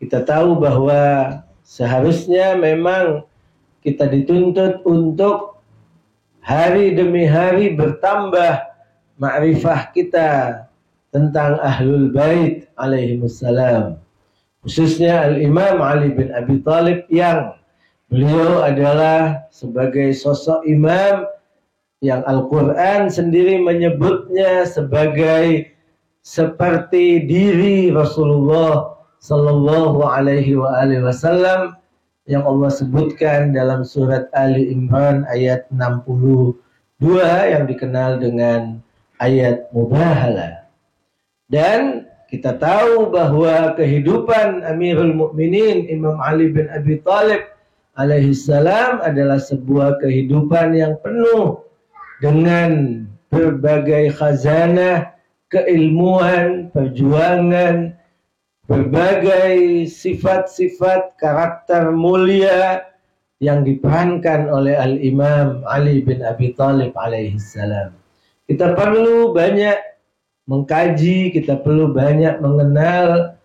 Kita tahu bahwa seharusnya memang kita dituntut untuk hari demi hari bertambah ma'rifah kita tentang Ahlul Bait alaihimussalam. Khususnya Al-Imam Ali bin Abi Thalib yang beliau adalah sebagai sosok imam yang Al-Quran sendiri menyebutnya sebagai seperti diri Rasulullah Sallallahu Alaihi Wasallam yang Allah sebutkan dalam surat Ali Imran ayat 62 yang dikenal dengan ayat Mubahalah. Dan kita tahu bahwa kehidupan Amirul Mukminin Imam Ali bin Abi Thalib alaihissalam adalah sebuah kehidupan yang penuh dengan berbagai khazanah, keilmuan, perjuangan, berbagai sifat-sifat karakter mulia yang diperankan oleh Al-Imam Ali bin Abi Thalib alaihissalam. Kita perlu banyak mengkaji, kita perlu banyak mengenal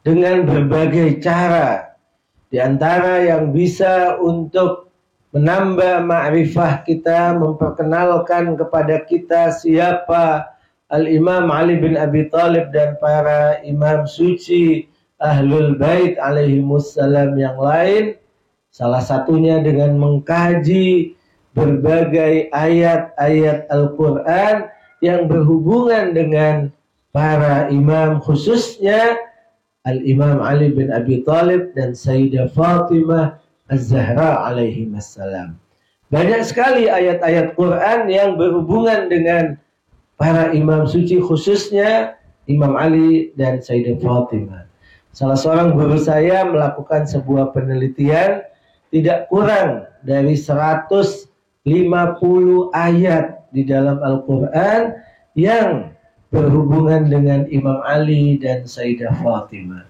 dengan berbagai cara. Di antara yang bisa untuk menambah ma'rifah kita, memperkenalkan kepada kita siapa Al-Imam Ali bin Abi Thalib dan para imam suci Ahlul Bait alaihimussalam yang lain, salah satunya dengan mengkaji berbagai ayat-ayat Al-Quran yang berhubungan dengan para imam, khususnya Al-Imam Ali bin Abi Thalib dan Sayyidah Fatimah Az-Zahra alaihimussalam. Banyak sekali ayat-ayat Quran yang berhubungan dengan para imam suci, khususnya Imam Ali dan Sayyidah Fatimah. Salah seorang guru saya melakukan sebuah penelitian, tidak kurang dari 150 ayat di dalam Al-Quran yang berhubungan dengan Imam Ali dan Sayyidah Fatimah.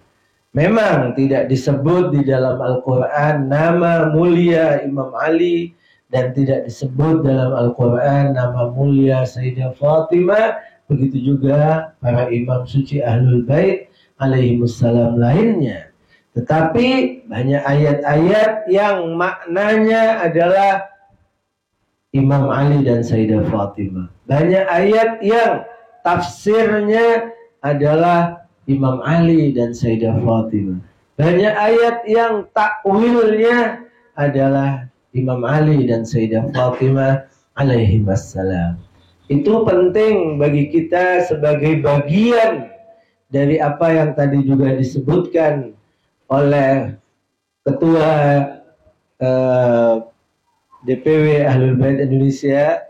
Memang tidak disebut di dalam Al-Quran nama mulia Imam Ali, dan tidak disebut dalam Al-Quran nama mulia Sayyidah Fatimah, begitu juga para imam suci Ahlul Bait alaihimussalam lainnya. Tetapi banyak ayat-ayat yang maknanya adalah Imam Ali dan Sayyidah Fatimah. Banyak ayat yang tafsirnya adalah Imam Ali dan Sayyidah Fatimah. Banyak ayat yang takwilnya adalah Imam Ali dan Sayyidah Fatimah alaihi wassalam. Itu penting bagi kita sebagai bagian dari apa yang tadi juga disebutkan oleh Ketua DPW Ahlul Bait Indonesia,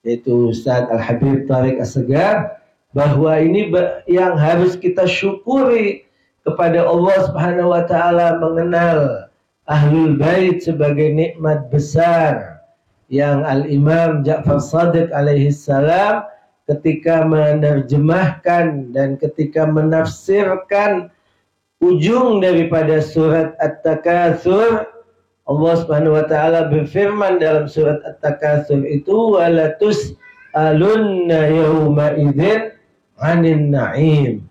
yaitu Ustaz Al-Habib Tariq As-Segar, bahwa ini yang harus kita syukuri kepada Allah Subhanahu wa taala, mengenal Ahlul Bait sebagai nikmat besar yang Al-Imam Ja'far Shadiq alaihissalam ketika menerjemahkan dan ketika menafsirkan ujung daripada surat At-Takatsur, Allah Subhanahu wa taala berfirman dalam surat At-Takatsur itu, wala tus'alunna yawma idzin 'anin na'im,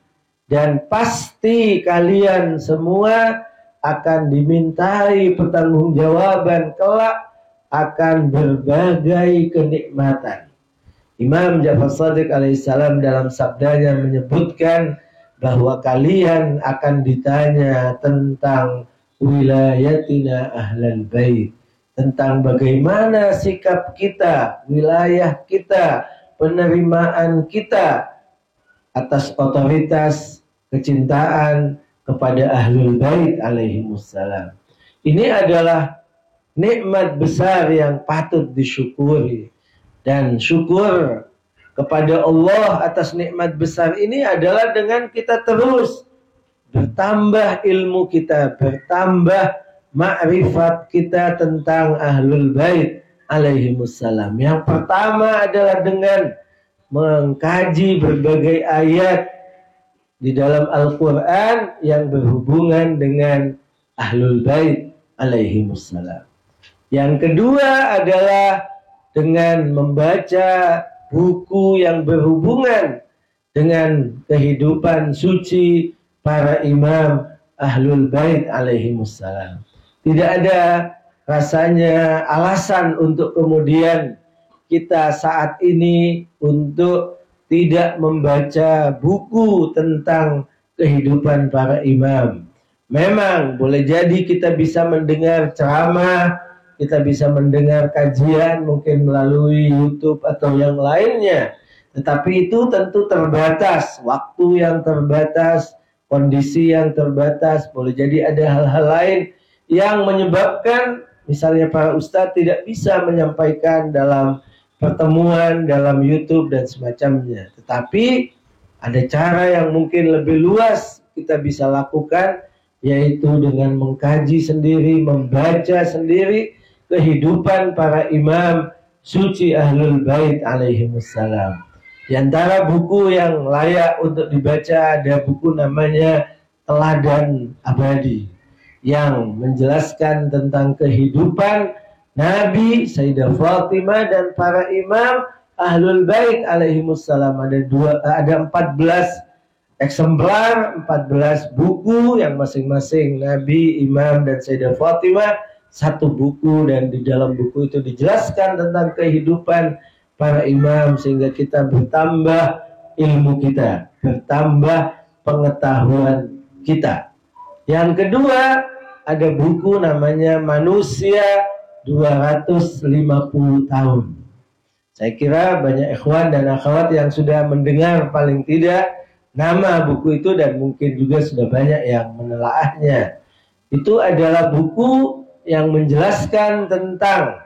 dan pasti kalian semua akan dimintai pertanggungjawaban kelak akan berbagai kenikmatan. Imam Ja'far Shadiq alaihissalam dalam sabdanya menyebutkan bahwa kalian akan ditanya tentang wilayatina ahlal bait, tentang bagaimana sikap kita, wilayah kita, penerimaan kita atas otoritas kecintaan kepada Ahlul Bait alaihimussalam. Ini adalah nikmat besar yang patut disyukuri, dan syukur kepada Allah atas nikmat besar ini adalah dengan kita terus bertambah ilmu kita, bertambah ma'rifat kita tentang Ahlul Bait alaihimussalam. Yang pertama adalah dengan mengkaji berbagai ayat di dalam Al-Quran yang berhubungan dengan Ahlul Bait alaihimussalam. Yang kedua adalah dengan membaca buku yang berhubungan dengan kehidupan suci para imam Ahlul Bait alaihimussalam. Tidak ada rasanya alasan untuk kemudian kita saat ini untuk tidak membaca buku tentang kehidupan para imam. Memang boleh jadi kita bisa mendengar ceramah, kita bisa mendengar kajian mungkin melalui YouTube atau yang lainnya. Tetapi itu tentu terbatas, waktu yang terbatas, kondisi yang terbatas. Boleh jadi ada hal-hal lain yang menyebabkan misalnya para ustadz tidak bisa menyampaikan dalam pertemuan, dalam YouTube dan semacamnya. Tetapi ada cara yang mungkin lebih luas kita bisa lakukan, yaitu dengan mengkaji sendiri, membaca sendiri kehidupan para imam suci Ahlul Bait alaihimussalam. Di antara buku yang layak untuk dibaca ada buku namanya Teladan Abadi, yang menjelaskan tentang kehidupan Nabi, Sayyidah Fatimah dan para imam Ahlul Bait alaihimussalam. Ada 14 eksemplar, 14 buku yang masing-masing Nabi, imam dan Sayyidah Fatimah satu buku, dan di dalam buku itu dijelaskan tentang kehidupan para imam sehingga kita bertambah ilmu kita, bertambah pengetahuan kita. Yang kedua, ada buku namanya Manusia 250 tahun. Saya kira banyak ikhwan dan akhwat yang sudah mendengar paling tidak nama buku itu dan mungkin juga sudah banyak yang menelaahnya. Itu adalah buku yang menjelaskan tentang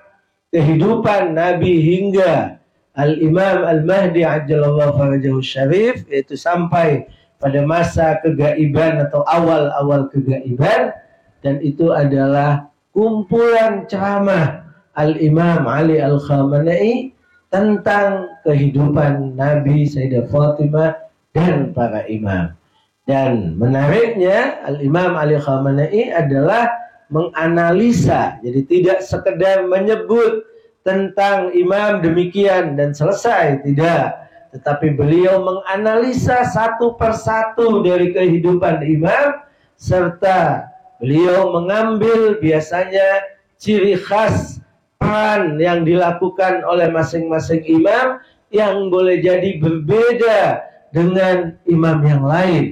kehidupan Nabi hingga Al-Imam Al-Mahdi Ajjalallahu Farajahu Syarif, yaitu sampai pada masa kegaiban atau awal-awal kegaiban. Dan itu adalah kumpulan ceramah Al-Imam Ali Al-Khamenei tentang kehidupan Nabi, Sayyidah Fatimah dan para imam. Dan menariknya Al-Imam Ali Khamenei adalah menganalisa, jadi tidak sekedar menyebut tentang imam demikian dan selesai, tidak. Tetapi beliau menganalisa satu persatu dari kehidupan imam, serta beliau mengambil biasanya ciri khas peran yang dilakukan oleh masing-masing imam yang boleh jadi berbeda dengan imam yang lain.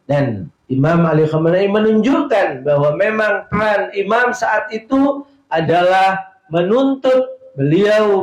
Dan Imam Ali Khamenei menunjukkan bahwa memang peran imam saat itu adalah menuntut beliau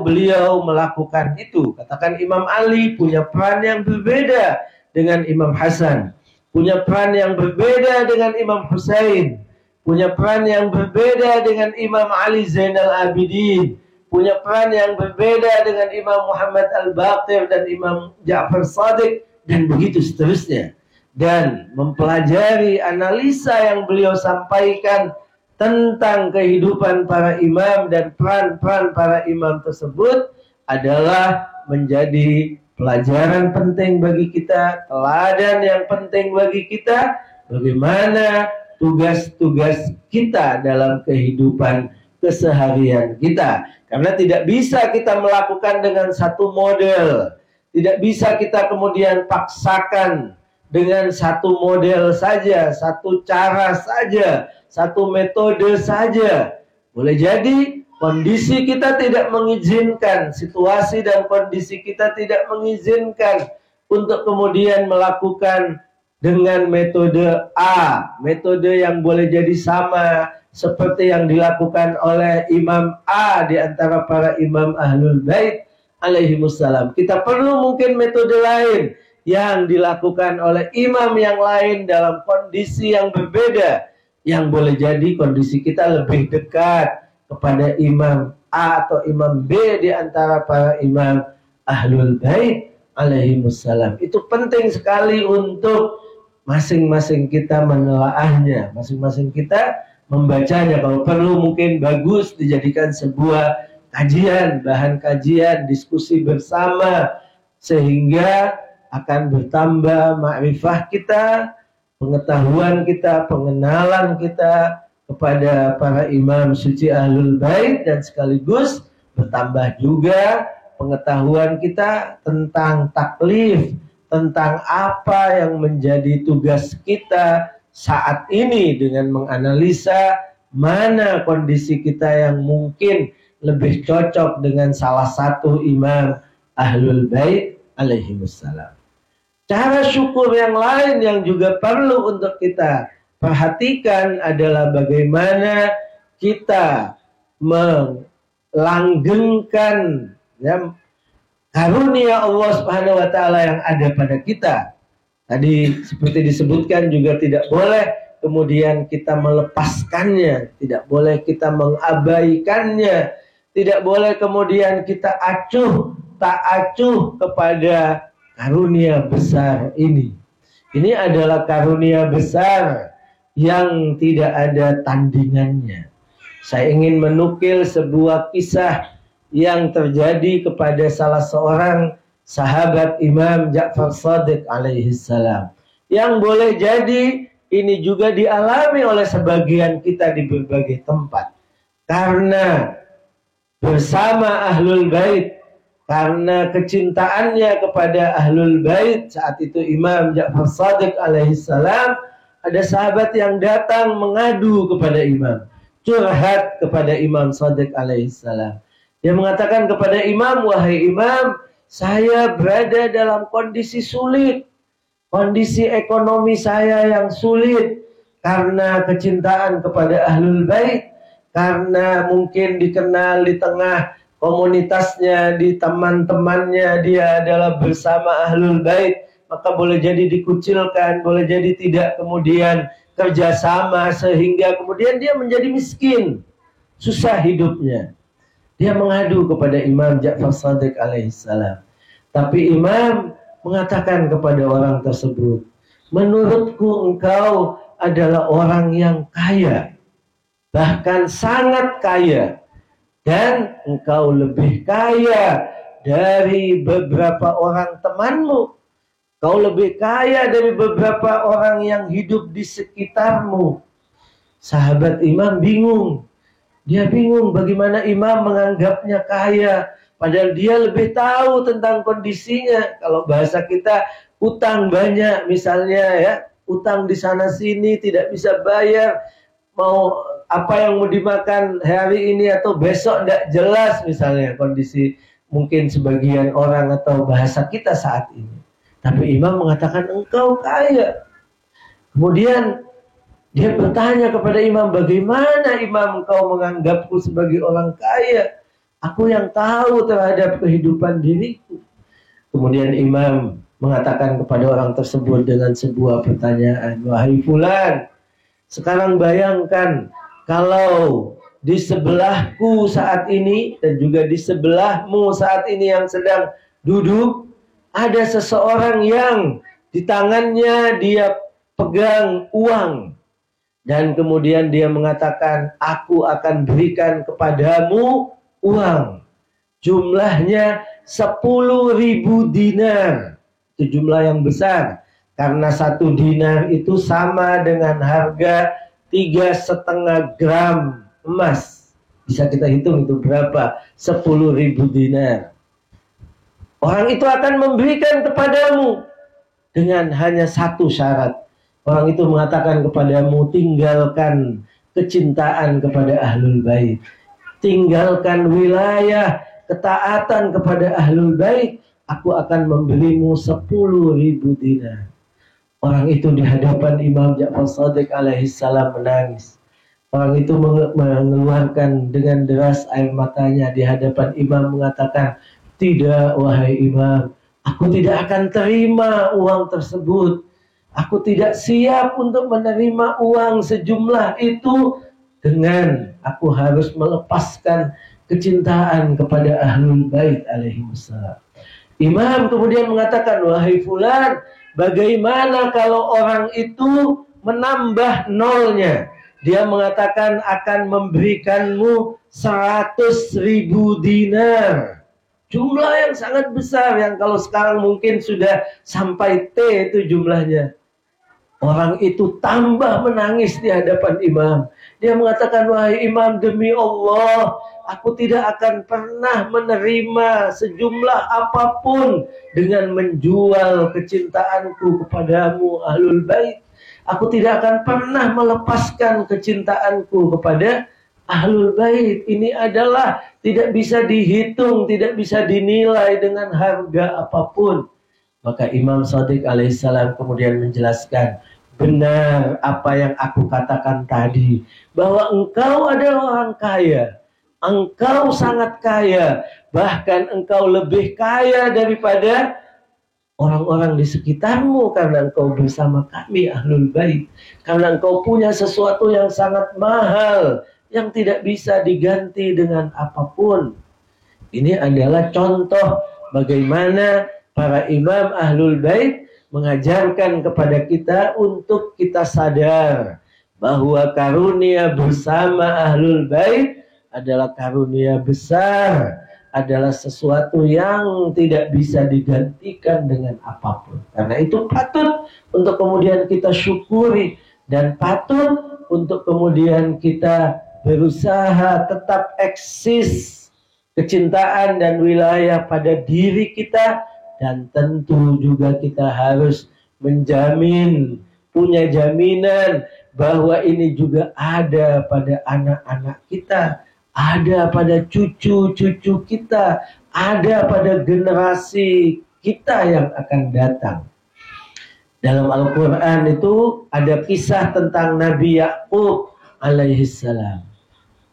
melakukan itu. Katakan Imam Ali punya peran yang berbeda dengan Imam Hasan, punya peran yang berbeda dengan Imam Husain, punya peran yang berbeda dengan Imam Ali Zainal Abidin, punya peran yang berbeda dengan Imam Muhammad Al-Baqir dan Imam Ja'far Shadiq, dan begitu seterusnya. Dan mempelajari analisa yang beliau sampaikan tentang kehidupan para imam dan peran-peran para imam tersebut adalah menjadi pelajaran penting bagi kita, teladan yang penting bagi kita, bagaimana tugas-tugas kita dalam kehidupan keseharian kita. Karena tidak bisa kita melakukan dengan satu model, tidak bisa kita kemudian paksakan dengan satu model saja, satu cara saja, satu metode saja. Boleh jadi kondisi kita tidak mengizinkan, situasi dan kondisi kita tidak mengizinkan untuk kemudian melakukan dengan metode A, metode yang boleh jadi sama seperti yang dilakukan oleh Imam A di antara para imam Ahlul Bait alaihimussalam. Kita perlu mungkin metode lain yang dilakukan oleh imam yang lain dalam kondisi yang berbeda, yang boleh jadi kondisi kita lebih dekat kepada imam A atau imam B di antara para imam Ahlul Bait alaihimussalam. Itu penting sekali untuk masing-masing kita menelaahnya, masing-masing kita membacanya. Kalau perlu mungkin bagus dijadikan sebuah kajian, bahan kajian, diskusi bersama, sehingga akan bertambah makrifah kita, pengetahuan kita, pengenalan kita kepada para imam suci Ahlul Bait, dan sekaligus bertambah juga pengetahuan kita tentang taklif, tentang apa yang menjadi tugas kita saat ini dengan menganalisa mana kondisi kita yang mungkin lebih cocok dengan salah satu imam Ahlul Bait alaihimussalam. Cara syukur yang lain yang juga perlu untuk kita perhatikan adalah bagaimana kita melanggengkan ya, karunia Allah Subhanahu wa taala yang ada pada kita. Tadi seperti disebutkan juga tidak boleh kemudian kita melepaskannya, tidak boleh kita mengabaikannya, tidak boleh kemudian kita tak acuh kepada karunia besar ini. Ini adalah karunia besar yang tidak ada tandingannya. Saya ingin menukil sebuah kisah yang terjadi kepada salah seorang sahabat Imam Ja'far Shadiq alaihissalam, yang boleh jadi ini juga dialami oleh sebagian kita di berbagai tempat. Karena bersama Ahlul Bait, karena kecintaannya kepada Ahlul Bait, saat itu Imam Ja'far Shadiq alaihissalam, ada sahabat yang datang mengadu kepada Imam, curhat kepada Imam Shadiq alaihissalam. Dia mengatakan kepada Imam, wahai Imam, saya berada dalam kondisi sulit, kondisi ekonomi saya yang sulit karena kecintaan kepada Ahlul Bait, karena mungkin dikenal di tengah komunitasnya, di teman-temannya dia adalah bersama Ahlul Bait, maka boleh jadi dikucilkan, boleh jadi tidak kemudian kerjasama, sehingga kemudian dia menjadi miskin, susah hidupnya. Dia mengadu kepada Imam Ja'far Shadiq alaihissalam. Tapi Imam mengatakan kepada orang tersebut, menurutku engkau adalah orang yang kaya, bahkan sangat kaya, dan engkau lebih kaya dari beberapa orang temanmu. Kau lebih kaya dari beberapa orang yang hidup di sekitarmu. Sahabat Imam bingung. Dia bingung bagaimana Imam menganggapnya kaya, padahal dia lebih tahu tentang kondisinya. Kalau bahasa kita, utang banyak misalnya ya, utang di sana sini tidak bisa bayar, mau apa yang mau dimakan hari ini atau besok tidak jelas misalnya kondisi mungkin sebagian orang atau bahasa kita saat ini. Tapi Imam mengatakan engkau kaya. Kemudian dia bertanya kepada Imam, bagaimana Imam engkau menganggapku sebagai orang kaya? Aku yang tahu terhadap kehidupan diriku. Kemudian Imam mengatakan kepada orang tersebut dengan sebuah pertanyaan, wahai fulan, sekarang bayangkan kalau di sebelahku saat ini dan juga di sebelahmu saat ini yang sedang duduk, ada seseorang yang di tangannya dia pegang uang. Dan kemudian dia mengatakan, aku akan berikan kepadamu uang. Jumlahnya 10.000 dinar. Itu jumlah yang besar. Karena 1 dinar itu sama dengan harga 3,5 gram emas. Bisa kita hitung itu berapa? 10.000 dinar. Orang itu akan memberikan kepadamu dengan hanya satu syarat. Orang itu mengatakan kepadamu, tinggalkan kecintaan kepada Ahlul Bait, tinggalkan wilayah ketaatan kepada Ahlul Bait, aku akan memberimu 10.000 dinar. Orang itu di hadapan Imam Ja'far Shadiq alaihissalam menangis. Orang itu mengeluarkan dengan deras air matanya di hadapan Imam, mengatakan, tidak wahai Imam, aku tidak akan terima uang tersebut. Aku tidak siap untuk menerima uang sejumlah itu dengan aku harus melepaskan kecintaan kepada Ahlul Bait alaihimussalam. Imam kemudian mengatakan, wahai fulan, bagaimana kalau orang itu menambah nolnya? Dia mengatakan akan memberikanmu 100.000 dinar. Jumlah yang sangat besar yang kalau sekarang mungkin sudah sampai T itu jumlahnya. Orang itu tambah menangis di hadapan Imam. Dia mengatakan, wahai Imam, demi Allah, aku tidak akan pernah menerima sejumlah apapun dengan menjual kecintaanku kepadamu Ahlul Bait. Aku tidak akan pernah melepaskan kecintaanku kepada Ahlul Bait. Ini adalah tidak bisa dihitung, tidak bisa dinilai dengan harga apapun. Maka Imam Shadiq alaihissalam kemudian menjelaskan, benar apa yang aku katakan tadi, bahwa engkau adalah orang kaya. Engkau sangat kaya, bahkan engkau lebih kaya daripada orang-orang di sekitarmu, karena engkau bersama kami Ahlul Bait, karena engkau punya sesuatu yang sangat mahal yang tidak bisa diganti dengan apapun. Ini adalah contoh bagaimana para imam Ahlul Bait mengajarkan kepada kita untuk kita sadar bahwa karunia bersama Ahlul Bait adalah karunia besar, adalah sesuatu yang tidak bisa digantikan dengan apapun. Karena itu patut untuk kemudian kita syukuri dan patut untuk kemudian kita berusaha tetap eksis kecintaan dan wilayah pada diri kita, dan tentu juga kita harus menjamin, punya jaminan bahwa ini juga ada pada anak-anak kita, ada pada cucu-cucu kita, ada pada generasi kita yang akan datang. Dalam Al-Quran itu ada kisah tentang Nabi Yakub alaihissalam.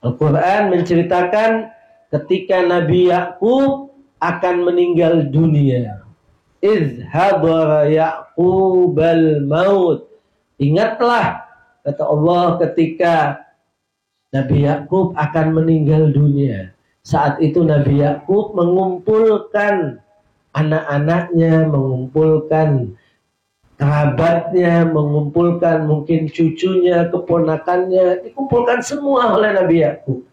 Al-Quran menceritakan ketika Nabi Yakub akan meninggal dunia. Idh hadara Yaqubal maut. Ingatlah, kata Allah, ketika Nabi Yakub akan meninggal dunia. Saat itu Nabi Yakub mengumpulkan anak-anaknya, mengumpulkan kerabatnya, mengumpulkan mungkin cucunya, keponakannya, dikumpulkan semua oleh Nabi Yakub.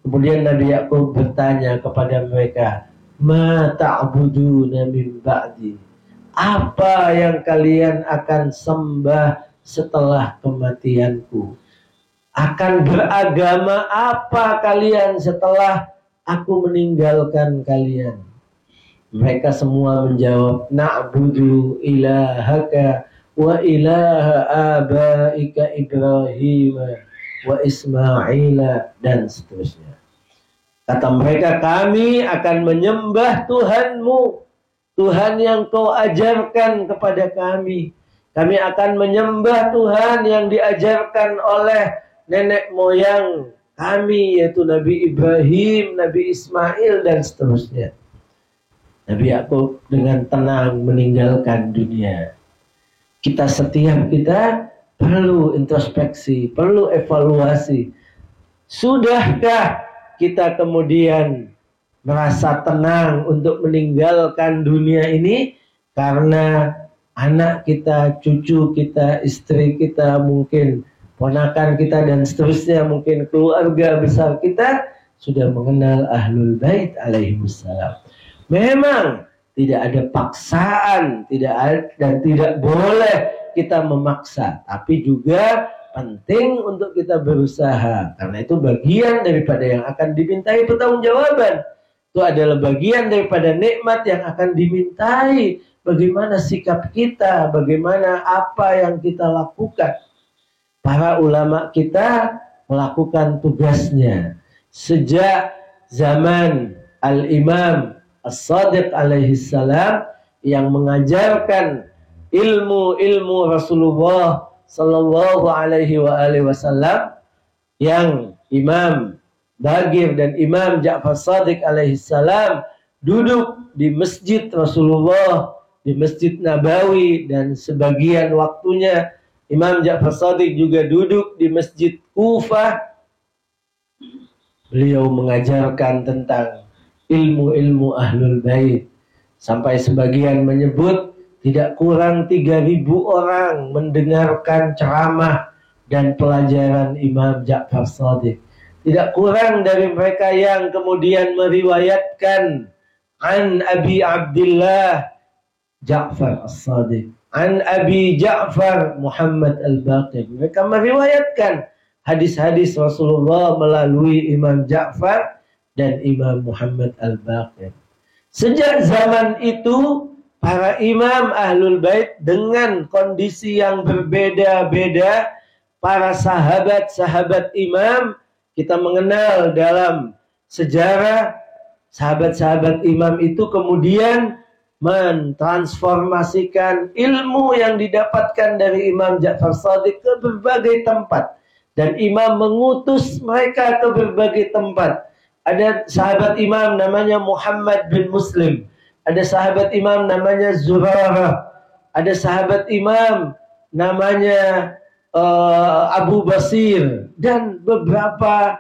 Kemudian Nabi Yakub bertanya kepada mereka, ma ta'buduna min ba'di? Apa yang kalian akan sembah setelah kematianku? Akan beragama apa kalian setelah aku meninggalkan kalian? Mereka semua menjawab, na'budu ilahaka wa ilaha abaika Ibrahim wa Ismaila, dan seterusnya. Kata mereka, kami akan menyembah Tuhanmu, Tuhan yang kau ajarkan kepada kami. Kami akan menyembah Tuhan yang diajarkan oleh nenek moyang kami, yaitu Nabi Ibrahim, Nabi Ismail, dan seterusnya. Nabi Yakub dengan tenang meninggalkan dunia. Setiap kita perlu introspeksi, perlu evaluasi. Sudahkah kita kemudian merasa tenang untuk meninggalkan dunia ini karena anak kita, cucu kita, istri kita, mungkin ponakan kita, dan seterusnya, mungkin keluarga besar kita sudah mengenal Ahlul Bait alaihimussalam? Memang tidak ada paksaan, dan tidak boleh kita memaksa, tapi juga penting untuk kita berusaha, karena itu bagian daripada yang akan dimintai pertanggungjawaban. Itu adalah bagian daripada nikmat yang akan dimintai. Bagaimana sikap kita, bagaimana apa yang kita lakukan. Para ulama kita melakukan tugasnya sejak zaman Al-Imam As-Shadiq alaihissalam yang mengajarkan ilmu-ilmu Rasulullah sallallahu alaihi wasallam, yang Imam Bagir dan Imam Ja'far Shadiq alaihissalam duduk di masjid Rasulullah, di Masjid Nabawi, dan sebagian waktunya Imam Ja'far Shadiq juga duduk di Masjid Kufah. Beliau mengajarkan tentang ilmu-ilmu Ahlul Bait, sampai sebagian menyebut tidak kurang 3.000 orang mendengarkan ceramah dan pelajaran Imam Ja'far Shadiq. Tidak kurang dari mereka yang kemudian meriwayatkan an Abi Abdullah Ja'far As-Shadiq, an Abi Ja'far Muhammad Al-Baqir. Mereka meriwayatkan hadis-hadis Rasulullah melalui Imam Ja'far dan Imam Muhammad Al-Baqir. Sejak zaman itu para imam Ahlul Bait dengan kondisi yang berbeda-beda. Para sahabat-sahabat imam, kita mengenal dalam sejarah sahabat-sahabat imam itu kemudian mentransformasikan ilmu yang didapatkan dari Imam Ja'far Shadiq ke berbagai tempat. Dan imam mengutus mereka ke berbagai tempat. Ada sahabat imam namanya Muhammad bin Muslim. Ada sahabat imam namanya Zurarah. Ada sahabat imam namanya Abu Basir. Dan beberapa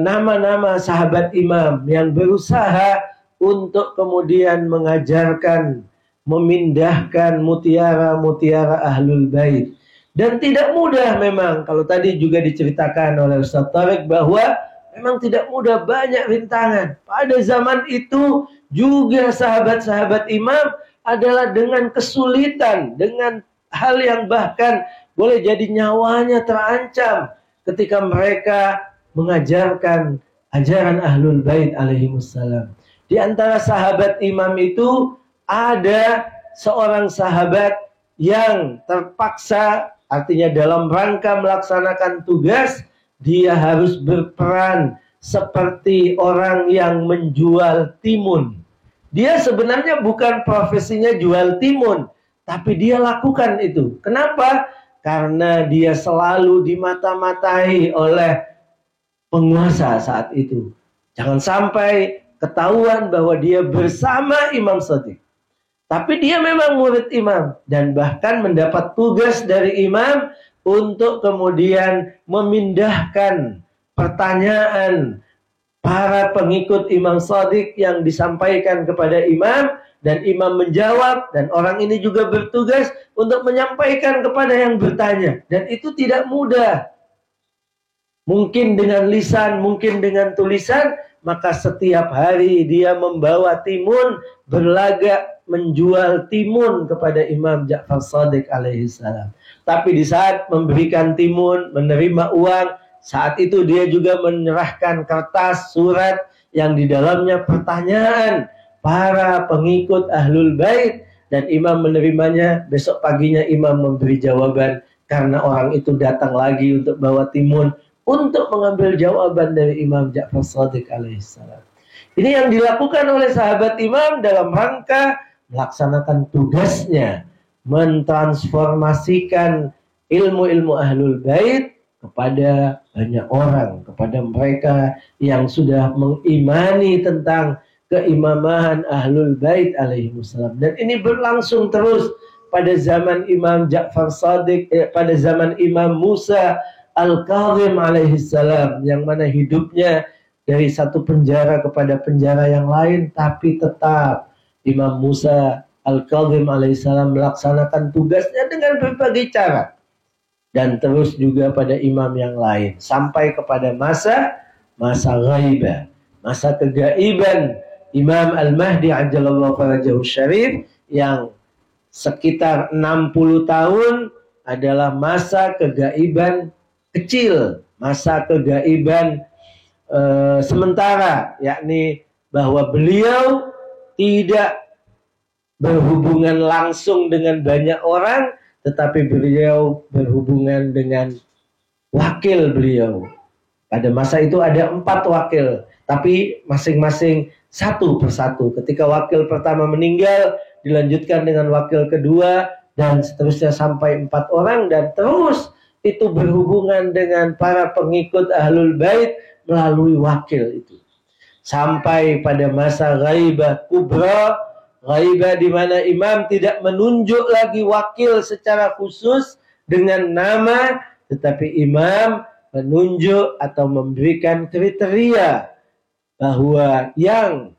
nama-nama sahabat imam yang berusaha untuk kemudian mengajarkan, memindahkan mutiara-mutiara Ahlul Bait. Dan tidak mudah memang. Kalau tadi juga diceritakan oleh Ustaz Tariq bahwa memang tidak mudah, banyak rintangan. Pada zaman itu juga sahabat-sahabat imam adalah dengan kesulitan, dengan hal yang bahkan boleh jadi nyawanya terancam ketika mereka mengajarkan ajaran Ahlul Bait alaihimussalam. Di antara sahabat imam itu ada seorang sahabat yang terpaksa, artinya dalam rangka melaksanakan tugas, dia harus berperan seperti orang yang menjual timun. Dia sebenarnya bukan profesinya jual timun, tapi dia lakukan itu. Kenapa? Karena dia selalu dimata-matai oleh penguasa saat itu. Jangan sampai ketahuan bahwa dia bersama Imam Shadiq. Tapi dia memang murid imam dan bahkan mendapat tugas dari imam untuk kemudian memindahkan pertanyaan para pengikut Imam Shadiq yang disampaikan kepada imam, dan imam menjawab, dan orang ini juga bertugas untuk menyampaikan kepada yang bertanya. Dan itu tidak mudah. Mungkin dengan lisan, mungkin dengan tulisan, maka setiap hari dia membawa timun, berlagak menjual timun kepada Imam Ja'far Shadiq alaihissalam. Tapi di saat memberikan timun, menerima uang, saat itu dia juga menyerahkan kertas, surat yang di dalamnya pertanyaan para pengikut Ahlul Bait, dan imam menerimanya. Besok paginya imam memberi jawaban karena orang itu datang lagi untuk bawa timun untuk mengambil jawaban dari Imam Ja'far Shadiq alaihissalam. Ini yang dilakukan oleh sahabat imam dalam rangka melaksanakan tugasnya, mentransformasikan ilmu-ilmu Ahlul Bait kepada banyak orang, kepada mereka yang sudah mengimani tentang keimamahan Ahlul Bait alaihimussalam. Dan ini berlangsung terus pada zaman Imam Ja'far Shadiq, pada zaman Imam Musa Al-Kazim alaihissalam, yang mana hidupnya dari satu penjara kepada penjara yang lain, tapi tetap Imam Musa Al-Kazim alaihissalam melaksanakan tugasnya dengan berbagai cara. Dan terus juga pada imam yang lain, sampai kepada masa ghaibah, masa kegaiban Imam Al-Mahdi ajallallahu farajahu syarif, yang sekitar 60 tahun adalah masa kegaiban kecil, masa kegaiban sementara, yakni bahwa beliau tidak berhubungan langsung dengan banyak orang, tetapi beliau berhubungan dengan wakil beliau. Pada masa itu ada 4 wakil, tapi masing-masing satu persatu. Ketika wakil pertama meninggal, dilanjutkan dengan wakil kedua, dan seterusnya sampai 4 orang, dan terus itu berhubungan dengan para pengikut Ahlul Bait melalui wakil itu. Sampai pada masa ghaibah kubra, ghaibah di mana imam tidak menunjuk lagi wakil secara khusus dengan nama, tetapi imam menunjuk atau memberikan kriteria bahwa yang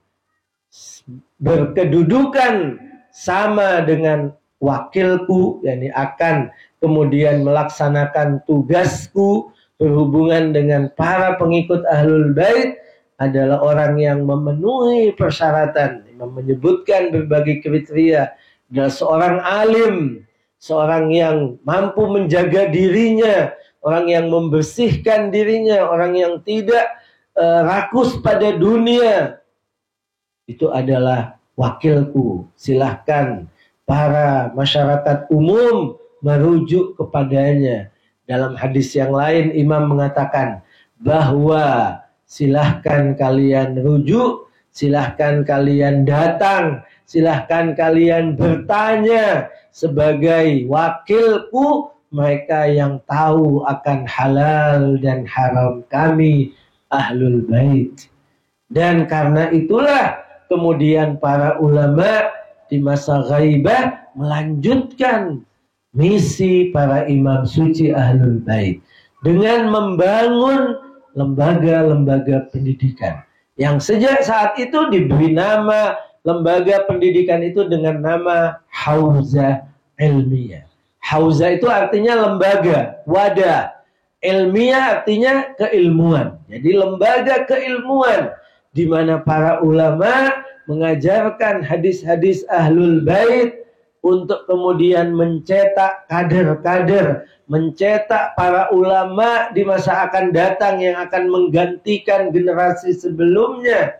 berkedudukan sama dengan wakilku, yakni akan kemudian melaksanakan tugasku berhubungan dengan para pengikut Ahlul Bait, adalah orang yang memenuhi persyaratan. Imam menyebutkan berbagai kriteria, adalah seorang alim, seorang yang mampu menjaga dirinya, orang yang membersihkan dirinya, orang yang tidak rakus pada dunia. Itu adalah wakilku. Silahkan para masyarakat umum merujuk kepadanya. Dalam hadis yang lain Imam mengatakan bahwa silahkan kalian rujuk, silahkan kalian datang, silahkan kalian bertanya sebagai wakilku mereka yang tahu akan halal dan haram kami Ahlul Bait. Dan karena itulah kemudian para ulama di masa ghaibah melanjutkan misi para imam suci Ahlul Bait dengan membangun lembaga-lembaga pendidikan yang sejak saat itu diberi nama lembaga pendidikan itu dengan nama Hauzah Ilmiah. Hauzah itu artinya lembaga, wadah. Ilmiah artinya keilmuan. Jadi lembaga keilmuan di mana para ulama mengajarkan hadis-hadis Ahlul Bait untuk kemudian mencetak kader-kader, mencetak para ulama di masa akan datang yang akan menggantikan generasi sebelumnya.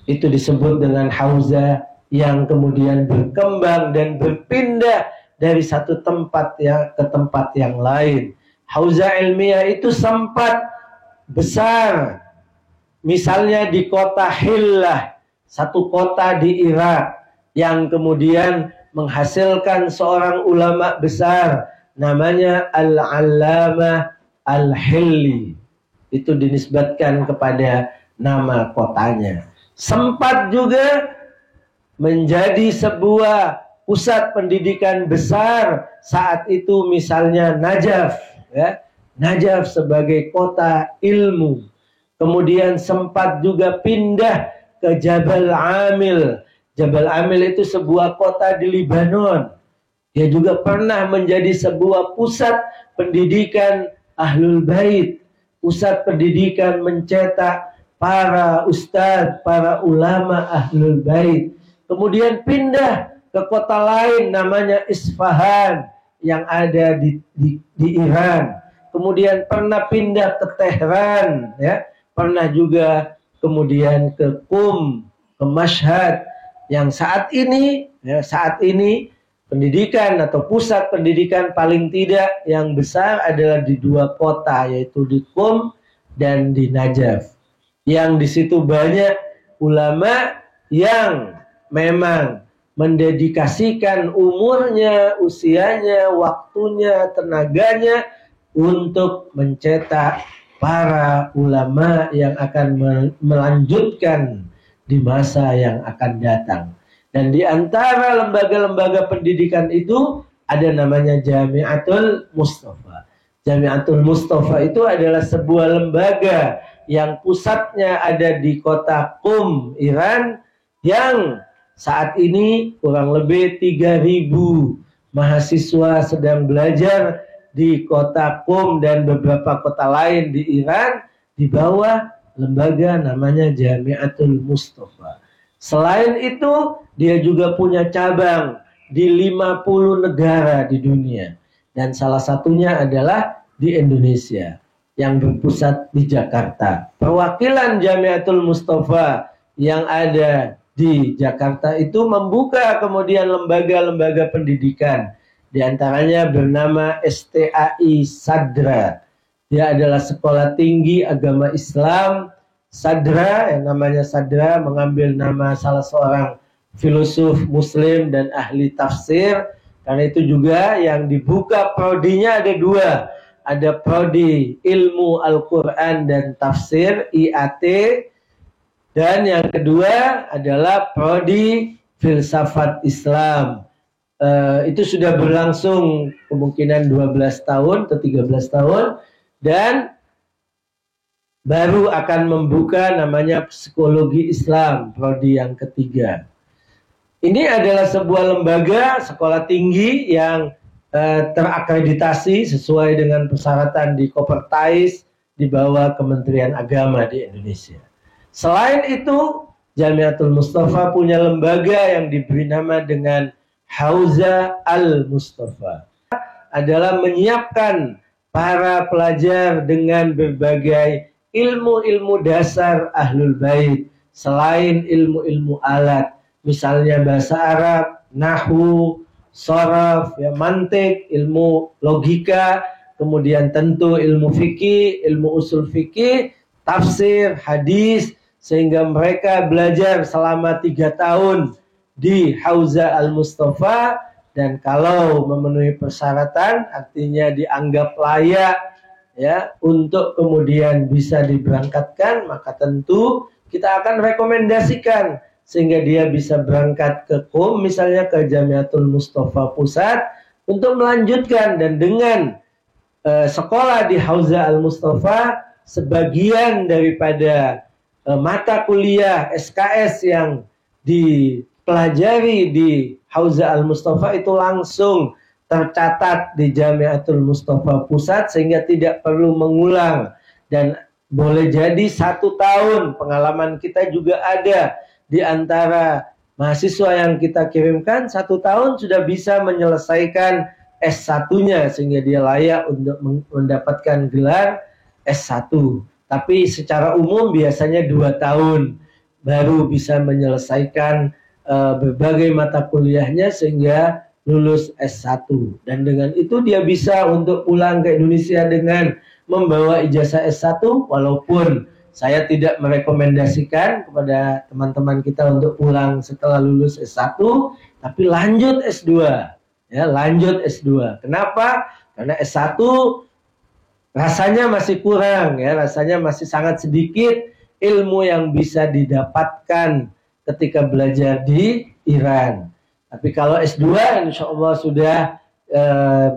Itu disebut dengan hauzah yang kemudian berkembang dan berpindah dari satu tempat ya ke tempat yang lain. Hauzah ilmiah itu sempat besar. Misalnya di kota Hillah, satu kota di Irak, yang kemudian menghasilkan seorang ulama besar namanya Al-Allamah Al-Hilli. Itu dinisbatkan kepada nama kotanya. Sempat juga menjadi sebuah pusat pendidikan besar saat itu misalnya Najaf, ya. Najaf sebagai kota ilmu. Kemudian sempat juga pindah ke Jabal Amil. Jabal Amil itu sebuah kota di Lebanon. Dia juga pernah menjadi sebuah pusat pendidikan Ahlul Bait. Pusat pendidikan mencetak para ustadz, para ulama Ahlul Bait. Kemudian pindah ke kota lain namanya Isfahan yang ada di Iran. Kemudian pernah pindah ke Tehran, ya. Pernah juga kemudian ke Qum, ke Mashhad, yang saat ini pendidikan atau pusat pendidikan paling tidak yang besar adalah di dua kota, yaitu di Qum dan di Najaf. Yang di situ banyak ulama yang memang mendedikasikan umurnya, usianya, waktunya, tenaganya untuk mencetak para ulama yang akan melanjutkan di masa yang akan datang. Dan di antara lembaga-lembaga pendidikan itu ada namanya Jami'atul Mustafa. Jami'atul Mustafa itu adalah sebuah lembaga yang pusatnya ada di kota Qum, Iran, yang saat ini kurang lebih 3.000 mahasiswa sedang belajar di kota Qum dan beberapa kota lain di Iran di bawah lembaga namanya Jami'atul Mustafa. Selain itu, dia juga punya cabang di 50 negara di dunia. Dan salah satunya adalah di Indonesia yang berpusat di Jakarta. Perwakilan Jami'atul Mustafa yang ada di Jakarta itu membuka kemudian lembaga-lembaga pendidikan. Di antaranya bernama STAI Sadra. Dia adalah sekolah tinggi agama Islam. Sadra, yang namanya Sadra, mengambil nama salah seorang filosof muslim dan ahli tafsir. Karena itu juga yang dibuka prodinya ada dua. Ada prodi ilmu Al-Quran dan tafsir, IAT. Dan yang kedua adalah prodi filsafat Islam. Itu sudah berlangsung kemungkinan 12 tahun atau 13 tahun. Dan baru akan membuka namanya psikologi Islam, prodi yang ketiga. Ini adalah sebuah lembaga sekolah tinggi yang terakreditasi sesuai dengan persyaratan di Kopertais di bawah Kementerian Agama di Indonesia. Selain itu, Jami'atul Mustafa punya lembaga yang diberi nama dengan Hauzah Al-Mustafa. Adalah menyiapkan para pelajar dengan berbagai ilmu-ilmu dasar Ahlul Bait, selain ilmu-ilmu alat. misalnya bahasa Arab, nahwu, sharaf, ya, mantik, ilmu logika, kemudian tentu ilmu fikih, ilmu usul fikih, tafsir, hadis, sehingga mereka belajar selama 3 tahun di Hauza Al-Mustafa, dan kalau memenuhi persyaratan artinya dianggap layak ya untuk kemudian bisa diberangkatkan, maka tentu kita akan rekomendasikan sehingga dia bisa berangkat ke KUM, misalnya ke Jamiatul Mustafa Pusat untuk melanjutkan. Dan dengan sekolah di Hauza Al-Mustafa, sebagian daripada mata kuliah SKS yang dipelajari di Hauza Al-Mustafa itu langsung tercatat di Jamiatul Mustafa Pusat sehingga tidak perlu mengulang. Dan boleh jadi 1 tahun pengalaman kita juga ada di antara mahasiswa yang kita kirimkan, 1 tahun sudah bisa menyelesaikan S1-nya sehingga dia layak untuk mendapatkan gelar S1. Tapi secara umum biasanya 2 tahun baru bisa menyelesaikan berbagai mata kuliahnya sehingga lulus S1. Dan dengan itu dia bisa untuk pulang ke Indonesia dengan membawa ijazah S1, walaupun saya tidak merekomendasikan kepada teman-teman kita untuk pulang setelah lulus S1, tapi lanjut S2. Ya, lanjut S2. Kenapa? Karena S1 rasanya masih kurang, ya, rasanya masih sangat sedikit ilmu yang bisa didapatkan ketika belajar di Iran. Tapi kalau S2 insya Allah sudah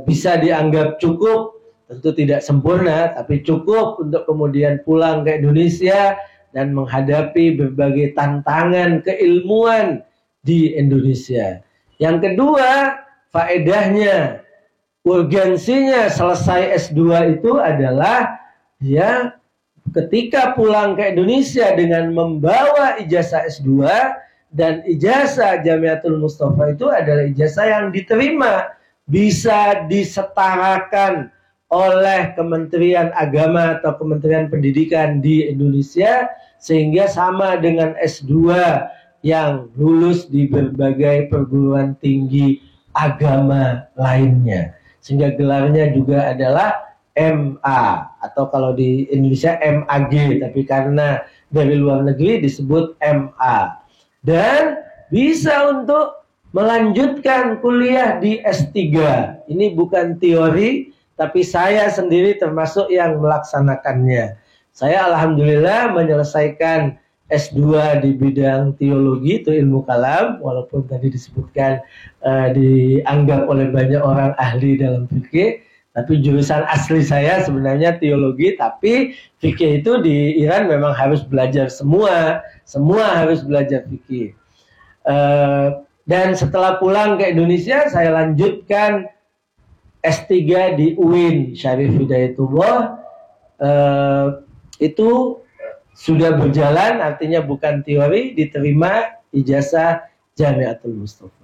bisa dianggap cukup, tentu tidak sempurna, tapi cukup untuk kemudian pulang ke Indonesia dan menghadapi berbagai tantangan keilmuan di Indonesia. Yang kedua, faedahnya, urgensinya selesai S2 itu adalah ya ketika pulang ke Indonesia dengan membawa ijazah S2, dan ijazah Jamiatul Mustafa itu adalah ijazah yang diterima, bisa disetarakan oleh Kementerian Agama atau Kementerian Pendidikan di Indonesia, sehingga sama dengan S2 yang lulus di berbagai perguruan tinggi agama lainnya. Sehingga gelarnya juga adalah MA, atau kalau di Indonesia MAG, tapi karena dari luar negeri disebut MA. Dan bisa untuk melanjutkan kuliah di S3. Ini bukan teori, tapi saya sendiri termasuk yang melaksanakannya. Saya alhamdulillah menyelesaikan S2 di bidang teologi, itu ilmu kalam, walaupun tadi disebutkan dianggap oleh banyak orang ahli dalam fikih, tapi jurusan asli saya sebenarnya teologi, tapi fikih itu di Iran memang harus belajar semua harus belajar fikih. Dan setelah pulang ke Indonesia, saya lanjutkan S3 di UIN Syarif Hidayatullah. Itu sudah berjalan, artinya bukan teori, diterima ijazah Jamiatul Mustafa.